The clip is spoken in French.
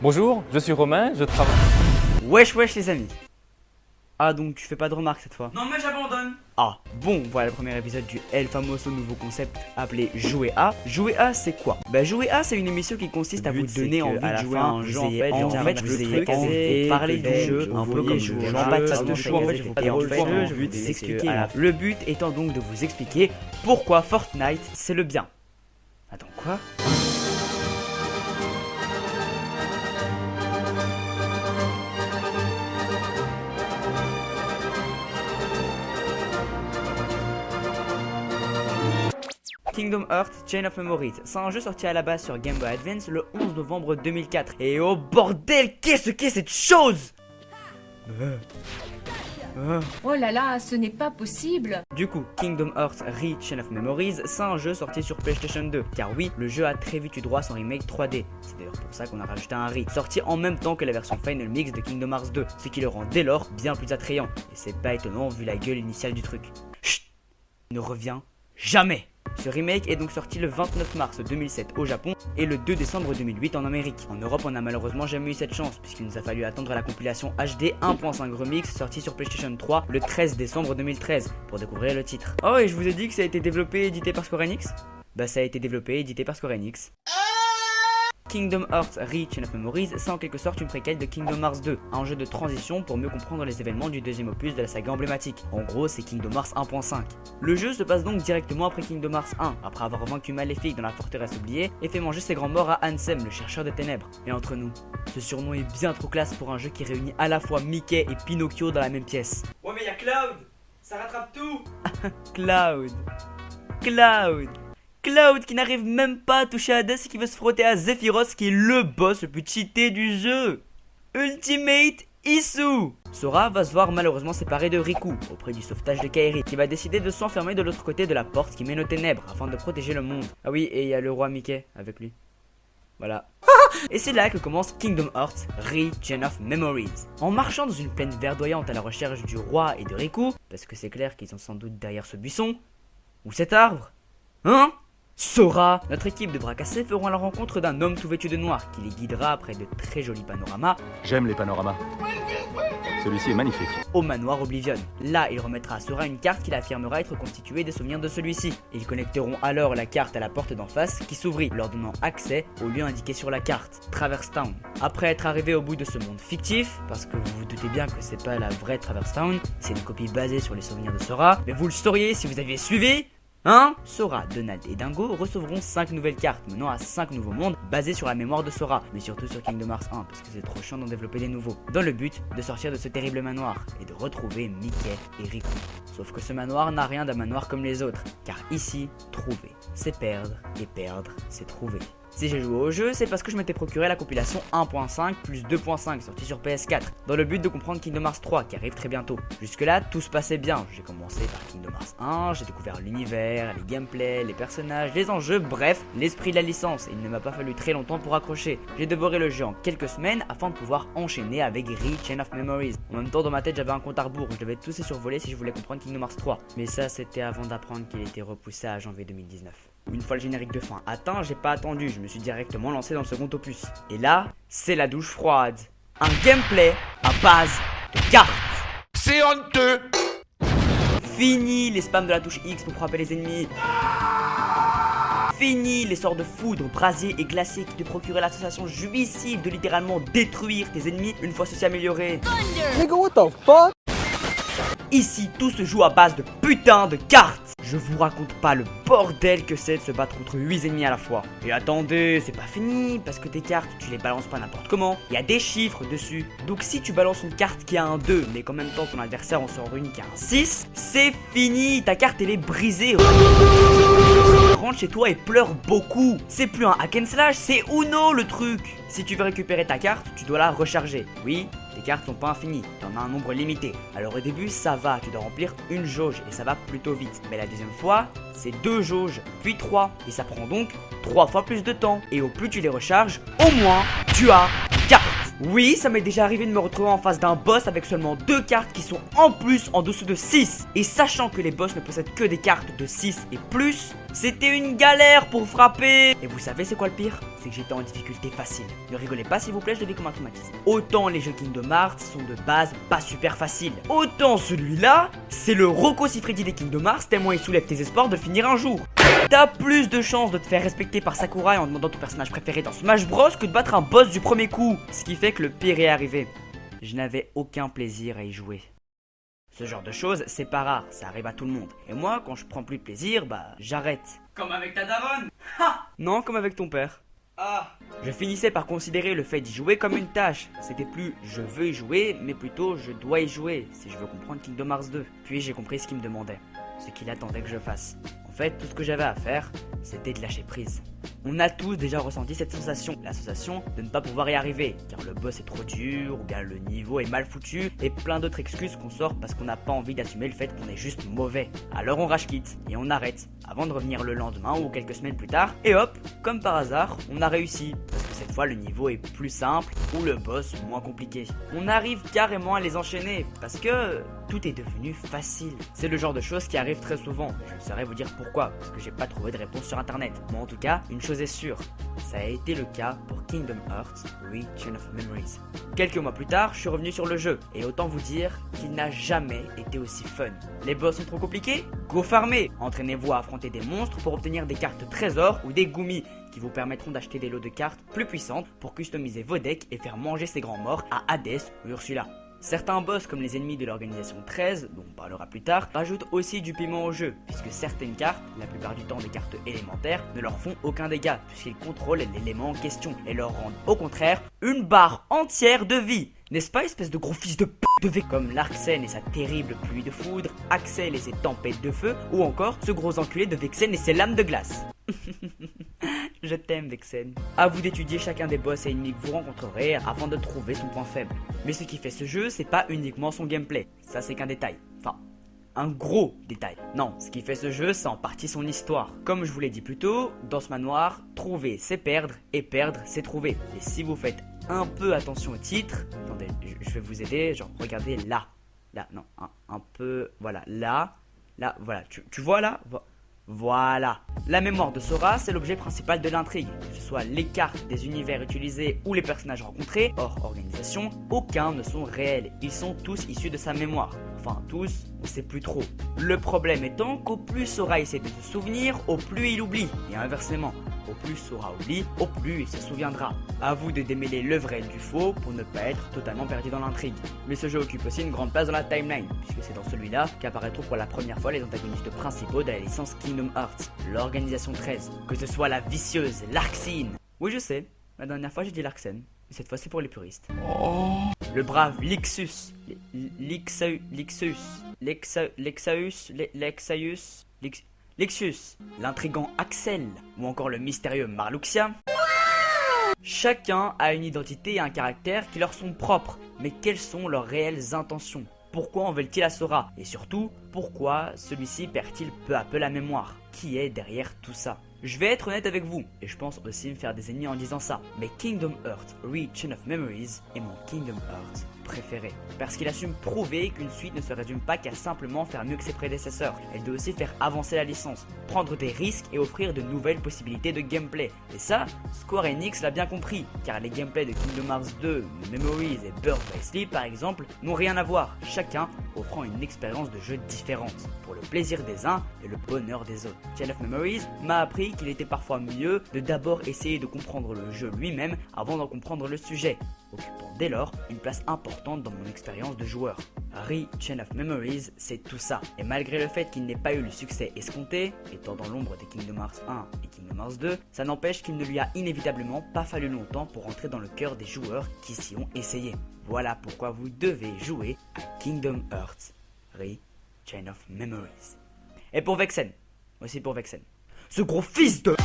Bonjour, je suis Romain, je travaille... Wesh les amis. Ah donc tu fais pas de remarques cette fois? Non mais j'abandonne. Ah bon, voilà le premier épisode du El Famoso nouveau concept appelé Jouer A. Jouer A c'est quoi? Bah Jouer A c'est une émission qui consiste à vous donner envie de jouer à un jeu en fait, vous ayez envie de parler du jeu un peu comme je j'empathise de choix en fait, et en fait le but c'est s'expliquer. Le but étant donc de vous expliquer pourquoi Fortnite c'est le bien. Attends quoi? Kingdom Hearts Chain of Memories, c'est un jeu sorti à la base sur Game Boy Advance le 11 novembre 2004. Et oh bordel, qu'est-ce qu'est cette chose? Oh là là, ce n'est pas possible. Du coup, Kingdom Hearts Chain of Memories, c'est un jeu sorti sur PlayStation 2. Car oui, le jeu a très vite eu droit à son remake 3D. C'est d'ailleurs pour ça qu'on a rajouté un sorti en même temps que la version Final Mix de Kingdom Hearts 2, ce qui le rend dès lors bien plus attrayant. Et c'est pas étonnant vu la gueule initiale du truc. Chut, il ne revient jamais. Ce remake est donc sorti le 29 mars 2007 au Japon et le 2 décembre 2008 en Amérique. En Europe, on n'a malheureusement jamais eu cette chance puisqu'il nous a fallu attendre la compilation HD 1.5 Remix sortie sur PlayStation 3 le 13 décembre 2013 pour découvrir le titre. Oh et je vous ai dit que ça a été développé et édité par Square Enix? Bah ça a été développé et édité par Square Enix. Kingdom Hearts Chain of Memories, c'est en quelque sorte une préquelle de Kingdom Hearts 2, un jeu de transition pour mieux comprendre les événements du deuxième opus de la saga emblématique. En gros, c'est Kingdom Hearts 1.5. Le jeu se passe donc directement après Kingdom Hearts 1, après avoir vaincu Maléfique dans la forteresse oubliée et fait manger ses grands morts à Ansem, le chercheur des ténèbres. Et entre nous, ce surnom est bien trop classe pour un jeu qui réunit à la fois Mickey et Pinocchio dans la même pièce. Ouais mais y'a Cloud, ça rattrape tout. Cloud qui n'arrive même pas à toucher Hades et qui veut se frotter à Zephyros qui est le boss le plus cheaté du jeu. Ultimate Issue. Sora va se voir malheureusement séparé de Riku auprès du sauvetage de Kairi qui va décider de s'enfermer de l'autre côté de la porte qui mène aux ténèbres afin de protéger le monde. Ah oui, et il y a le roi Mickey avec lui. Voilà. Et c'est là que commence Kingdom Hearts Chain of Memories. En marchant dans une plaine verdoyante à la recherche du roi et de Riku, parce que c'est clair qu'ils sont sans doute derrière ce buisson, ou cet arbre, hein? Sora, notre équipe de bras cassés feront la rencontre d'un homme tout vêtu de noir qui les guidera après de très jolis panoramas. J'aime les panoramas. Celui-ci est magnifique. Au manoir Oblivion. Là, il remettra à Sora une carte qu'il affirmera être constituée des souvenirs de celui-ci. Ils connecteront alors la carte à la porte d'en face qui s'ouvrit, leur donnant accès au lieu indiqué sur la carte, Traverse Town. Après être arrivé au bout de ce monde fictif, parce que vous vous doutez bien que c'est pas la vraie Traverse Town, c'est une copie basée sur les souvenirs de Sora, mais vous le sauriez si vous aviez suivi. Hein? Sora, Donald et Dingo recevront 5 nouvelles cartes menant à 5 nouveaux mondes basés sur la mémoire de Sora, mais surtout sur Kingdom Hearts 1 parce que c'est trop chiant d'en développer des nouveaux, dans le but de sortir de ce terrible manoir et de retrouver Mickey et Riku. Sauf que ce manoir n'a rien d'un manoir comme les autres, car ici, trouver, c'est perdre, et perdre, c'est trouver. Si j'ai joué au jeu, c'est parce que je m'étais procuré la compilation 1.5 plus 2.5 sortie sur PS4, dans le but de comprendre Kingdom Hearts 3 qui arrive très bientôt. Jusque là, tout se passait bien. J'ai commencé par Kingdom Hearts 1, j'ai découvert l'univers, les gameplays, les personnages, les enjeux, bref, l'esprit de la licence. Et il ne m'a pas fallu très longtemps pour accrocher. J'ai dévoré le jeu en quelques semaines afin de pouvoir enchaîner avec Chain of Memories. En même temps, dans ma tête, j'avais un compte à rebours, je devais tous les survoler si je voulais comprendre Kingdom Hearts 3. Mais ça, c'était avant d'apprendre qu'il était repoussé à janvier 2019. Une fois le générique de fin atteint, j'ai pas attendu, je me suis directement lancé dans le second opus. Et là, c'est la douche froide. Un gameplay à base de cartes. C'est honteux. Fini les spams de la touche X pour frapper les ennemis. Fini les sorts de foudre, brasier et glacé qui te procuraient la sensation jouissive de littéralement détruire tes ennemis une fois ceci amélioré. Nigga, what the fuck? Ici, tout se joue à base de putain de cartes. Je vous raconte pas le bordel que c'est de se battre contre 8 ennemis à la fois. Et attendez, c'est pas fini, parce que tes cartes, tu les balances pas n'importe comment. Il y a des chiffres dessus. Donc si tu balances une carte qui a un 2, mais qu'en même temps ton adversaire en sort une qui a un 6, c'est fini, ta carte elle est brisée. Rentre chez toi et pleure beaucoup. C'est plus un hack and slash, c'est Uno le truc. Si tu veux récupérer ta carte, tu dois la recharger. Oui, tes cartes sont pas infinies, t'en as un nombre limité. Alors au début ça va, tu dois remplir une jauge et ça va plutôt vite. Mais la deuxième fois, c'est 2 jauges, puis 3. Et ça prend donc 3 fois plus de temps. Et au plus tu les recharges, au moins tu as une carte. Oui, ça m'est déjà arrivé de me retrouver en face d'un boss avec seulement 2 cartes qui sont en plus en dessous de 6. Et sachant que les boss ne possèdent que des cartes de 6 et plus, c'était une galère pour frapper. Et vous savez c'est quoi le pire? C'est que j'étais en difficulté facile. Ne rigolez pas s'il vous plaît, je le vis comme un traumatisme. Autant les jeux Kingdom Hearts sont de base pas super faciles, autant celui-là, c'est le Rocco Siffredi des Kingdom Hearts tellement il soulève tes espoirs de le finir un jour. T'as plus de chances de te faire respecter par Sakurai en demandant ton personnage préféré dans Smash Bros que de battre un boss du premier coup. Ce qui fait que le pire est arrivé. Je n'avais aucun plaisir à y jouer. Ce genre de choses, c'est pas rare, ça arrive à tout le monde. Et moi, quand je prends plus de plaisir, j'arrête. Comme avec ta daronne. Non, comme avec ton père. Ah. Je finissais par considérer le fait d'y jouer comme une tâche. C'était plus je veux y jouer, mais plutôt je dois y jouer si je veux comprendre Kingdom Hearts 2. Puis j'ai compris ce qu'il me demandait, ce qu'il attendait que je fasse. En fait, tout ce que j'avais à faire, c'était de lâcher prise. On a tous déjà ressenti cette sensation, la sensation de ne pas pouvoir y arriver, car le boss est trop dur, ou bien le niveau est mal foutu, et plein d'autres excuses qu'on sort parce qu'on n'a pas envie d'assumer le fait qu'on est juste mauvais. Alors on rage quitte, et on arrête, avant de revenir le lendemain ou quelques semaines plus tard, et hop, comme par hasard, on a réussi. Parce que cette fois le niveau est plus simple, ou le boss moins compliqué. On arrive carrément à les enchaîner, parce que tout est devenu facile. C'est le genre de choses qui arrivent très souvent, je ne saurais vous dire pourquoi, parce que j'ai pas trouvé de réponse sur internet. Mais en tout cas, une chose est sûre, ça a été le cas pour Kingdom Hearts Re-Chain of Memories. Quelques mois plus tard, je suis revenu sur le jeu, et autant vous dire qu'il n'a jamais été aussi fun. Les boss sont trop compliqués? Go farmer! Entraînez-vous à affronter des monstres pour obtenir des cartes trésors ou des gummies qui vous permettront d'acheter des lots de cartes plus puissantes pour customiser vos decks et faire manger ces grands morts à Hades ou Ursula. Certains boss comme les ennemis de l'organisation 13, dont on parlera plus tard, rajoutent aussi du piment au jeu, puisque certaines cartes, la plupart du temps des cartes élémentaires, ne leur font aucun dégât, puisqu'ils contrôlent l'élément en question, et leur rendent au contraire une barre entière de vie. N'est-ce pas, espèce de gros fils de p*** de V? Comme Larxen et sa terrible pluie de foudre, Axel et ses tempêtes de feu, ou encore ce gros enculé de Vexen et ses lames de glace. Je t'aime Vexen. À vous d'étudier chacun des boss et ennemis que vous rencontrerez afin de trouver son point faible. Mais ce qui fait ce jeu, c'est pas uniquement son gameplay. Ça c'est qu'un détail. Enfin, un gros détail. Non, ce qui fait ce jeu, c'est en partie son histoire. Comme je vous l'ai dit plus tôt, dans ce manoir, trouver c'est perdre et perdre c'est trouver. Et si vous faites un peu attention au titre, attendez, je vais vous aider, genre regardez là. Là, non, un peu, voilà, là, voilà, tu vois là? Voilà. La mémoire de Sora, c'est l'objet principal de l'intrigue. Que ce soit les cartes des univers utilisés ou les personnages rencontrés, hors organisation, aucun ne sont réels. Ils sont tous issus de sa mémoire. Enfin, tous, on sait plus trop. Le problème étant qu'au plus Sora essaie de se souvenir, au plus il oublie. Et inversement, au plus Sora oublie, au plus il se souviendra. À vous de démêler le vrai du faux pour ne pas être totalement perdu dans l'intrigue. Mais ce jeu occupe aussi une grande place dans la timeline, puisque c'est dans celui-là qu'apparaîtront pour la première fois les antagonistes principaux de la licence Kingdom Hearts, l'organisation 13. Que ce soit la vicieuse Larxene. Oui je sais, la dernière fois j'ai dit Larxen, mais cette fois c'est pour les puristes. Le brave Lixus, Lexius, l'intrigant Axel, ou encore le mystérieux Marluxia. Chacun a une identité et un caractère qui leur sont propres, mais quelles sont leurs réelles intentions? Pourquoi en veulent-ils à Sora? Et surtout, pourquoi celui-ci perd-il peu à peu la mémoire? Qui est derrière tout ça? Je vais être honnête avec vous, et je pense aussi me faire des ennemis en disant ça, mais Kingdom Hearts Re-Chain of Memories est mon Kingdom Hearts préféré. Parce qu'il assume prouver qu'une suite ne se résume pas qu'à simplement faire mieux que ses prédécesseurs. Elle doit aussi faire avancer la licence, prendre des risques et offrir de nouvelles possibilités de gameplay. Et ça, Square Enix l'a bien compris, car les gameplays de Kingdom Hearts 2, Memories et Birth by Sleep par exemple, n'ont rien à voir, chacun offrant une expérience de jeu différente, pour le plaisir des uns et le bonheur des autres. Chain of Memories m'a appris qu'il était parfois mieux de d'abord essayer de comprendre le jeu lui-même avant d'en comprendre le sujet, occupant dès lors une place importante dans mon expérience de joueur. Re-Chain of Memories, c'est tout ça. Et malgré le fait qu'il n'ait pas eu le succès escompté, étant dans l'ombre des Kingdom Hearts 1 et Kingdom Hearts 2, ça n'empêche qu'il ne lui a inévitablement pas fallu longtemps pour entrer dans le cœur des joueurs qui s'y ont essayé. Voilà pourquoi vous devez jouer à Kingdom Hearts Re-Chain of Memories. Et pour Vexen, aussi pour Vexen. Ce gros fils de...